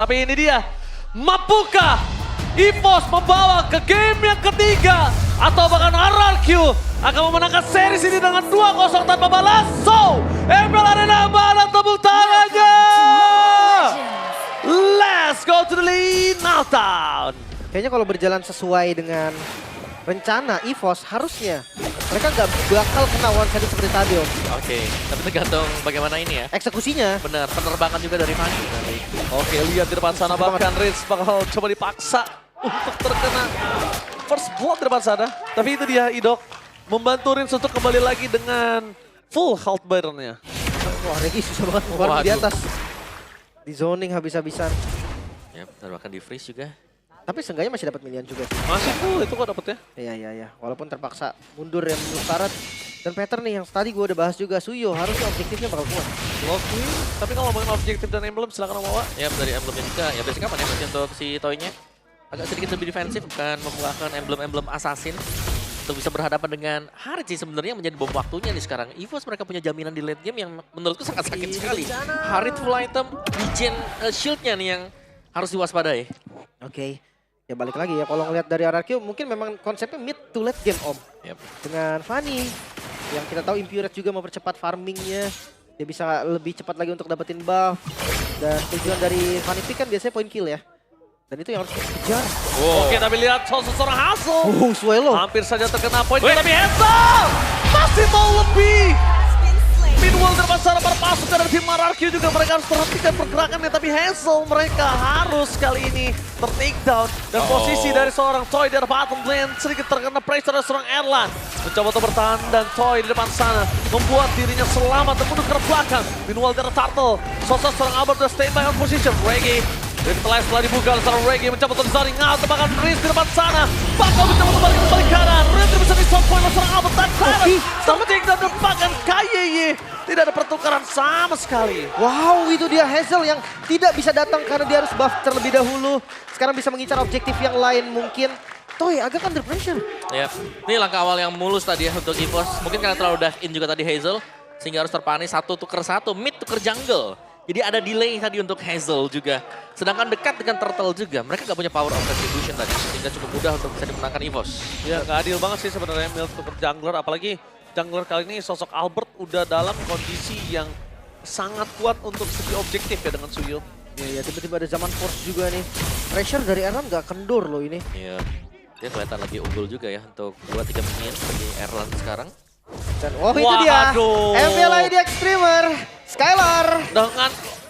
Tapi ini dia, mampukah EVOS membawa ke game yang ketiga? Atau bahkan RRQ akan memenangkan series ini dengan 2-0 tanpa balas? So, ML Arena mana tepuk tangannya? Let's go to the lead now down. Kayaknya kalau berjalan sesuai dengan rencana EVOS harusnya mereka nggak bakal kena one sided seperti tadi Om. Oke, tapi tergantung bagaimana ini ya. Eksekusinya. Bener, penerbangan juga dari Fanny nanti. Oke, lihat di depan sana bahkan Ritz bakal coba dipaksa untuk terkena first blood di depan sana. Tapi itu dia Idok membantu Ritz untuk kembali lagi dengan full health bar-nya. Wah, Regi susah banget keluar di atas. Di zoning habis-habisan. Ya, bahkan di freeze juga. Tapi seenggaknya masih dapat minion juga sih. Masih full itu kok dapetnya. Iya. Walaupun terpaksa mundur ya menurut syarat. Dan pattern nih yang tadi gue udah bahas juga. Suyo harusnya objektifnya bakal kuat. Oke, tapi kalau ngomongin objektif dan emblem silakan Om Wawa. Ya, dari emblemnya juga. Ya, basic apa ya untuk si Toy-nya. Agak sedikit lebih defensif, bukan membuahkan emblem-emblem assassin. Untuk bisa berhadapan dengan Harit sih sebenarnya menjadi bom waktunya nih sekarang. EVOS mereka punya jaminan di late game yang menurutku sangat sakit sekali. Harit full item, regen shield-nya nih yang harus diwaspadai. Oke. Ya balik lagi ya, kalau ngeliat dari RRQ mungkin memang konsepnya mid to late game Om. Yep. Dengan Fanny, yang kita tahu Impurate juga mempercepat farmingnya. Dia bisa lebih cepat lagi untuk dapetin buff. Dan tujuan dari Fanny Pick kan biasanya point kill ya. Dan itu yang harus dikejar. Oke, tapi lihat seorang Hazel. Swallow. Hampir saja terkena poin, tapi Hazel masih mau lebih. Meanwhile di depan sana para pasukan dari tim RRQ juga mereka harus perhatikan pergerakannya. Tapi Hazel mereka harus kali ini ter-takedown. Dan posisi dari seorang Toy di bottom lane sedikit terkena pressure dari seorang Erlan. Mencoba untuk bertahan dan Toy di depan sana membuat dirinya selamat dan mundur ke belakang. Meanwhile dari Turtle, sosok seorang Albert sudah stay by on position. Reggie dari setelah dibuka oleh seorang Reggie mencoba untuk disaring out. Bahkan Riz di depan sana bakal mencoba untuk balik kembali kanan. Riz bisa di shot point oleh seorang Albert dan Clarence tertakedown dan bahkan KYY. Tidak ada pertukaran sama sekali. Wow, itu dia Hazel yang tidak bisa datang karena dia harus buff terlebih dahulu. Sekarang bisa mengincar objektif yang lain mungkin. Toy agak under pressure. Ya, ini langkah awal yang mulus tadi ya untuk EVOS. Mungkin karena terlalu dive in juga tadi Hazel. Sehingga harus terpanis satu tuker satu, mid tuker jungle. Jadi ada delay tadi untuk Hazel juga. Sedangkan dekat dengan Turtle juga. Mereka gak punya power of retribution tadi. Sehingga cukup mudah untuk bisa dimenangkan EVOS. Ya gak adil banget sih sebenarnya Milk tuker jungler. Apalagi jungler kali ini sosok Albert udah dalam kondisi yang sangat kuat untuk segi objektif ya dengan Suyo. Iya, tiba-tiba ada zaman force juga nih. Pressure dari Erlan gak kendur loh ini. Iya, dia kelihatan lagi unggul juga ya untuk 2-3 minion bagi Erlan sekarang. Dan itu dia, aduh. MPL ID Extremer, Skylar.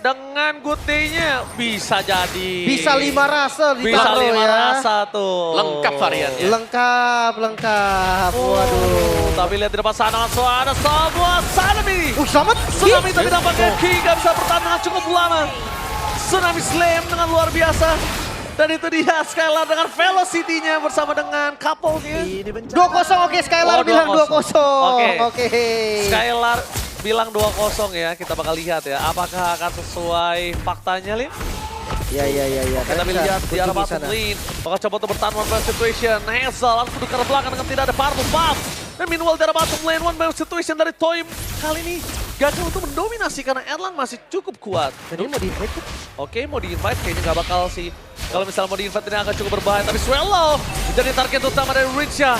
Dengan Gute-nya bisa jadi. Bisa 5 rasa Bisa ditaruh 5 ya. rasa tuh. Lengkap variannya. Lengkap. Waduh. Tapi lihat di depan sana langsung ada sebuah tsunami. Selamat. Tsunami tapi nampaknya Ki gak bisa bertahan dengan cukup lama. Tsunami Slam dengan luar biasa. Dan itu dia Skylar dengan velocity-nya bersama dengan couple-nya. 2-0 oke, Skylar bilang 2-0. Oke. Skylar bilang 2-0 ya, kita bakal lihat ya. Apakah akan sesuai faktanya, Lim? Iya. Kita lihat di arah bottom lane. Bakal coba untuk bertahan one man situation. Hazel langsung ke belakang dengan tidak ada partu buff. Dan meanwhile di arah bottom lane one man situation dari Toy kali ini gagal untuk mendominasi karena Erlang masih cukup kuat. Dan ini mau di-invite? Oke, mau di-invite kayaknya nggak bakal sih. Kalau misalnya mau di-invite ini akan cukup berbahaya. Tapi Swallow menjadi target utama dari Richa.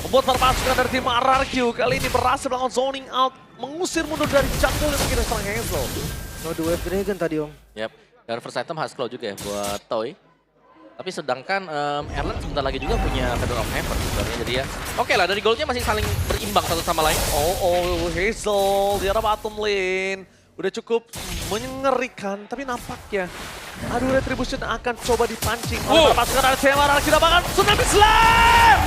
Membuat para pasukan dari tim RRQ kali ini berhasil melakukan zoning out. Mengusir mundur dari jungle yang mungkin serang Hazel. No, the Wave Dragon tadi Om. Yap, dan first item harus claw juga ya buat Toy. Tapi sedangkan Erlan sebentar lagi juga punya Feather of Heaven sebenarnya. Jadi ya, oke lah dari goldnya masih saling berimbang satu sama lain. Hazel di arah bottom lane. Udah cukup mengerikan, tapi nampaknya aduh Retribution akan coba dipancing oleh para pasukan dari tim RRQ. Kita bahkan Tsunami Slam!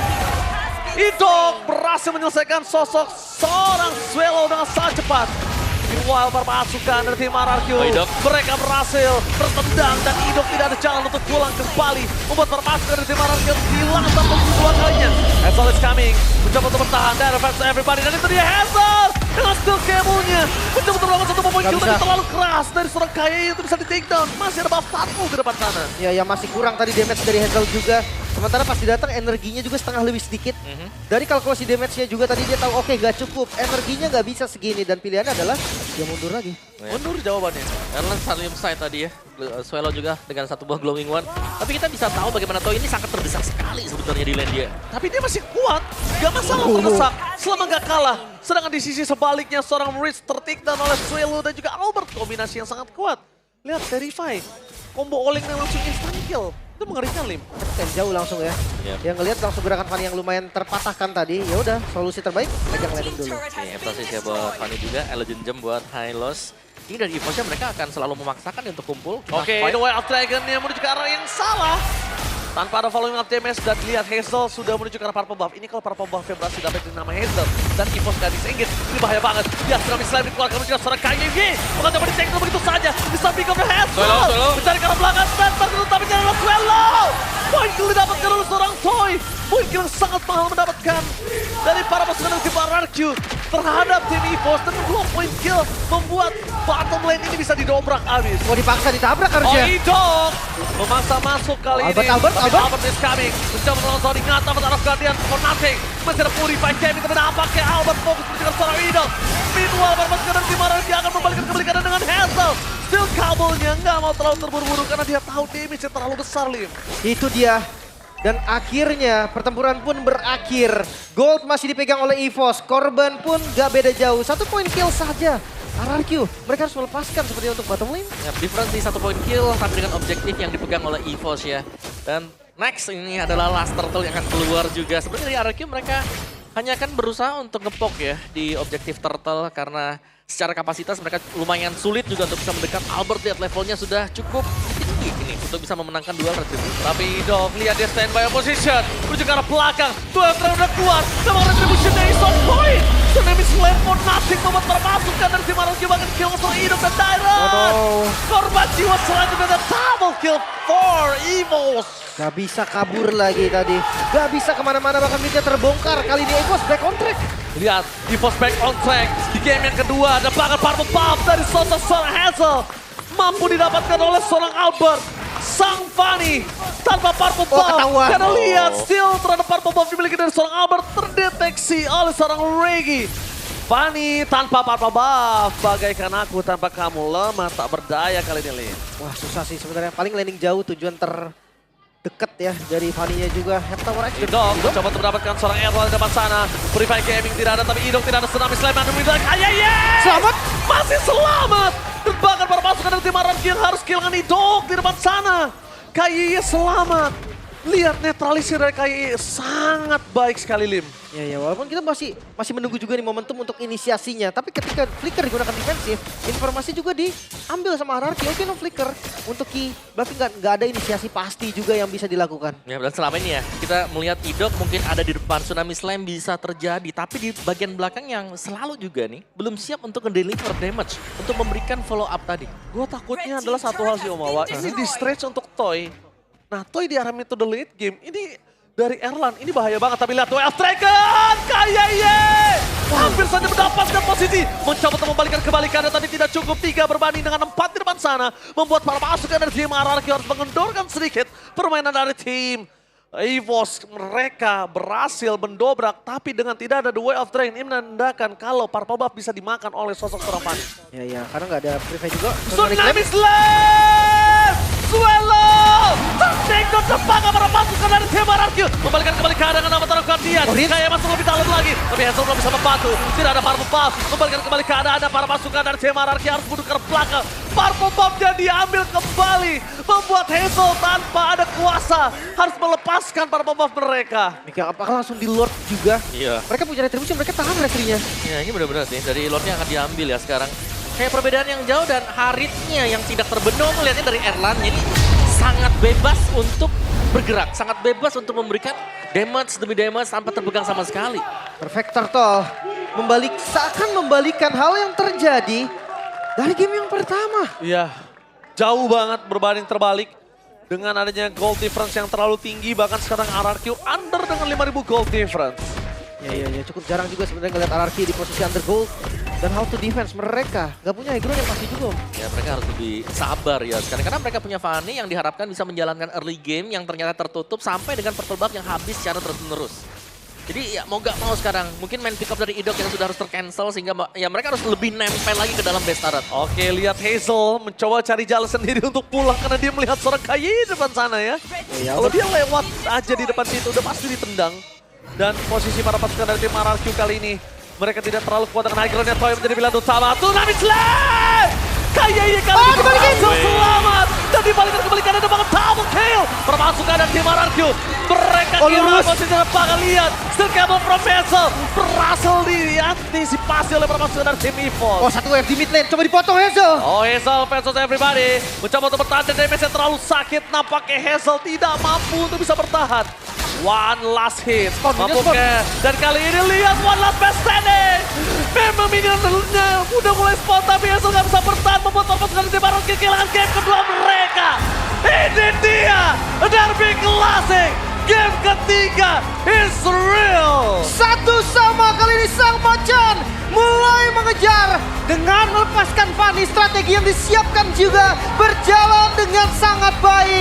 Idok berhasil menyelesaikan sosok seorang Swallow dengan sangat cepat. Meanwhile para pasukan dari tim RRQ mereka berhasil bertendang dan Idok tidak ada jalan untuk pulang kembali. Membuat para pasukan dari tim RRQ hilang sampai kedua kalinya. Hazel is coming, mencoba untuk bertahan dari fans everybody dan itu dia Hazel dengan skill kemulnya. Mencoba untuk melakukan satu point kill tapi terlalu keras dari seorang KYY itu bisa di takedown. Masih ada buff 1 ke depan sana. Ya, yang masih kurang tadi damage dari Hazel juga. Sementara pas datang energinya juga setengah lebih sedikit. Dari kalkulasi damage-nya juga tadi dia tahu oke gak cukup. Energinya gak bisa segini dan pilihannya adalah dia mundur lagi. Mundur jawabannya. Erlan Salim side tadi ya. Swallow juga dengan satu buah glowing one. Tapi kita bisa tahu bagaimana Toy ini sangat terdesak sekali sebetulnya di lane dia. Tapi dia masih kuat, gak masalah terdesak selama gak kalah. Sedangkan di sisi sebaliknya seorang Rich tertikdan oleh Swallow dan juga Albert. Kombinasi yang sangat kuat. Lihat Verify, combo olengnya langsung instant kill. Itu mengerikan, Lim. Kan jauh langsung ya. Yep. Yang ngelihat langsung gerakan Fanny yang lumayan terpatahkan tadi. Ya udah, solusi terbaik pegang landing dulu. Nih, proses ya buat Fanny juga, Elegant Gem buat Hylos. Ini dari EVOS-nya mereka akan selalu memaksakan untuk kumpul. Kita Oke, fight. The Way of Dragon yang menuju ke arah yang salah. Tanpa ada following up DMS dan lihat Hazel sudah menuju ke arah Purple Buff. Ini kalau Purple Buff-nya berhasil dapat nama Hazel. Dan EVOS gak disengit. Ini bahaya banget. Dia tsunami slam dikeluarkan menuju ke seorang KYG. Bukan coba di-take begitu saja. Di samping ke Hazel. Mencari ke arah belakang dan tertutup tapi jangan adalah Swallow. Point kill didapatkan oleh seorang Toy. Point kill yang sangat mahal mendapatkan dari para pasukan dari tim RRQ terhadap tim EVOS. Dan 2 point kill membuat bottom lane ini bisa didobrak abis. Mau dipaksa ditabrak Oh, harusnya. Idok memaksa masuk kali Albert, ini. Albert, Tapi Albert. Albert is coming. Mencoba melongsor ingat Albert out of Guardian for nothing. Masih ada Purify Gaming tapi nampaknya Albert fokus menuju seorang Idok. Meanwhile, pasukan dari tim RRQ akan membalikkan kebalikannya dengan Hazel. Still kabelnya nggak mau terlalu terburu-buru karena dia tahu damage yang terlalu besar, Lim. Itu dia. Dan akhirnya pertempuran pun berakhir. Gold masih dipegang oleh EVOS. Korban pun gak beda jauh. 1 point kill saja. RRQ, mereka harus melepaskan seperti untuk bottom lane. Ya, difference di 1 point kill tapi dengan objektif yang dipegang oleh EVOS ya. Dan next ini adalah Last Turtle yang akan keluar juga. Sebenarnya dari RRQ mereka hanya akan berusaha untuk ngepok ya di objektif Turtle karena secara kapasitas mereka lumayan sulit juga untuk bisa mendekat. Albert lihat levelnya sudah cukup tinggi ini untuk bisa memenangkan duel Retribution. Tapi Idok lihat dia standby position. Menuju ke arah belakang. Duel terakhir udah keluar. Memang Retribution dari on point. Tsunami Slam for nothing membuat termasukkan dari tim RRQ bahkan kill untuk Idok dan Dairon. Korban jiwa selanjutnya dan double kill for EVOS. Gak bisa kabur lagi tadi. Gak bisa kemana-mana, bahkan midnya terbongkar. Kali ini EVOS back on track. Lihat, EVOS back on track. Di game yang kedua ada bahkan Purple Buff dari sosok seorang Hazel. Mampu didapatkan oleh seorang Albert. Sang Fanny tanpa Purple Buff. Ketahuan. Karena lihat, still terhadap Purple Buff dimiliki dari seorang Albert terdeteksi oleh seorang Reggie. Fanny tanpa Purple Buff. Bagaikan aku tanpa kamu lemah tak berdaya kali ini, Lin. Wah susah sih sebenarnya. Paling landing jauh tujuan terdekat ya dari Fanny-nya juga. Heptower X. Idok mencoba untuk mendapatkan seorang Errol di depan sana. Purify Gaming tidak ada, tapi Idok tidak ada. Tsunami Slam dan Idok. Selamat. Masih selamat. Dan bahkan para pasukan dari tim RRQ yang harus kehilangan Idok di depan sana. KYY selamat. Lihat netralisir dari KYY sangat baik sekali, Lim. Ya walaupun kita masih menunggu juga nih momentum untuk inisiasinya. Tapi ketika Flicker digunakan defensif, informasi juga diambil sama RRQ. Oke, no Flicker untuk Ki. Berarti nggak ada inisiasi pasti juga yang bisa dilakukan. Ya, dan selama ini ya kita melihat Idok mungkin ada di depan, Tsunami Slam bisa terjadi, tapi di bagian belakang yang selalu juga nih belum siap untuk nge-deliver damage, untuk memberikan follow up tadi. Gue takutnya adalah satu hal sih, Omawa. Ini di stretch untuk Toy. Nah, Toy di arah metode late game. Ini dari Erlan, ini bahaya banget. Tapi lihat Way of Dragon, KYY hampir saja mendapatkan posisi. Mencoba untuk membalikan kebalikannya, tapi tidak cukup. 3 berbanding dengan 4 di depan sana. Membuat para pasukan dari tim RRQ harus mengendorkan sedikit permainan dari tim EVOS. Mereka berhasil mendobrak, tapi dengan tidak ada The Way of Dragon. Ini menandakan kalau Purple Buff bisa dimakan oleh sosok seorang Fanny. Ya karena nggak ada preview juga. Tsunami Slam! Swallow! Tertinggal depan para pasukan dari tim RRQ. Membalikan kembali keadaan dengan nama Taruh Guardian. Kayak masuk lebih dalam lagi. Tapi Hazel belum bisa membantu. Tidak ada Purple Buff. Membalikan kembali keadaan para pasukan dari tim RRQ harus mundur ke belakang. Purple Buff-nya diambil kembali. Membuat Hazel tanpa ada kuasa harus melepaskan Purple Buff mereka. Mika apakah langsung di Lord juga? Iya. Mereka punya retribution, mereka tahan retrinya. Ya ini benar-benar sih, dari Lordnya akan diambil ya sekarang. Kayak perbedaan yang jauh dan Haritnya yang tidak terbendung melihatnya dari Erlan. Jadi sangat bebas untuk bergerak, sangat bebas untuk memberikan damage demi damage tanpa terpegang sama sekali. Perfect Turtle seakan membalikan hal yang terjadi dari game yang pertama. Iya, jauh banget berbanding terbalik. Dengan adanya gold difference yang terlalu tinggi, bahkan sekarang RRQ under dengan 5.000 gold difference. Ya cukup jarang juga sebenarnya ngeliat RRQ di posisi under gold. Dan how to defense mereka nggak punya high ground yang pasti juga. Ya mereka harus lebih sabar ya sekarang karena mereka punya Fanny yang diharapkan bisa menjalankan early game yang ternyata tertutup sampai dengan purple buff yang habis secara terus-menerus. Jadi ya mau gak mau sekarang, mungkin main pick up dari Idok yang sudah harus tercancel sehingga ya mereka harus lebih nempel lagi ke dalam base turret. Oke, lihat Hazel mencoba cari jalan sendiri untuk pulang karena dia melihat seorang Kaye di depan sana ya. Kalau dia lewat aja di depan situ udah pasti ditendang. Dan posisi para pasukan dari tim RRQ kali ini, mereka tidak terlalu kuat dengan high ground-nya. Toy menjadi pilihan utama. Tsunami Slam! Kaye kali ini berhasil selamat. Dan dibalikan kembali karena ada banget double kill. Permasukan dari tim RRQ. Mereka kira posisinya bakal lihat. Still cable from Hazel. Berhasil diantisipasi oleh permasukan dari tim EVOS. Oh, satu wave di mid lane, coba dipotong Hazel. Oh, Hazel versus everybody. Mencoba untuk bertahan dan damage-nya terlalu sakit. Nampaknya Hazel tidak mampu untuk bisa bertahan. One last hit. Mampukah? Dan kali ini lihat one last best standing. Memang minionnya udah mulai spawn tapi Hazel nggak bisa bertahan. Membuat permasukan dari baru kehilangan game kedua mereka. Ini dia Derby Classic. Game ketiga is real. Satu sama kali ini Sang Macan mulai mengejar dengan melepaskan Fanny. Strategi yang disiapkan juga berjalan dengan sangat baik.